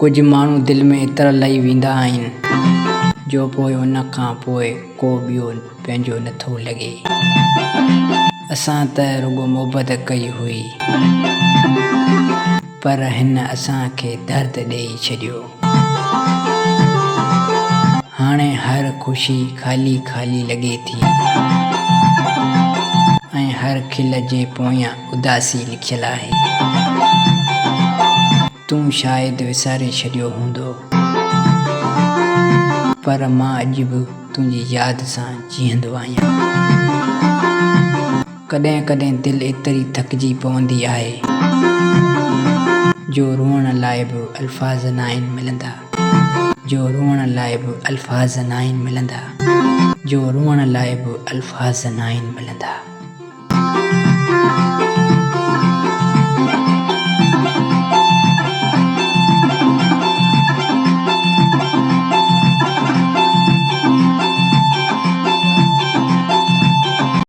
कुछ माण्हू दिल में तरलई वेंदा आहिनि जो पोइ उन खां पोइ को ॿियो पंहिंजो नथो लॻे। असां त रुॻो मोहबत कई हुई पर हिन असांखे दर्द ॾेई छॾियो। हाणे हर ख़ुशी ख़ाली ख़ाली लॻे थी ऐं हर खिल जे पोयां उदासी लिखियल आहे। तूं शायदि विसारे छॾियो हूंदो पर मां अॼु बि तुंहिंजी यादि सां जीअंदो आहियां। कॾहिं कॾहिं दिलि एतिरी थकिजी पवंदी आहे जो रोअण लाइ बि अल्फाज़ न आहिनि मिलंदा, जो रोअण लाइ बि अल्फाज़ न आहिनि मिलंदा, जो रोअण लाइ बि अल्फाज़ न आहिनि मिलंदा।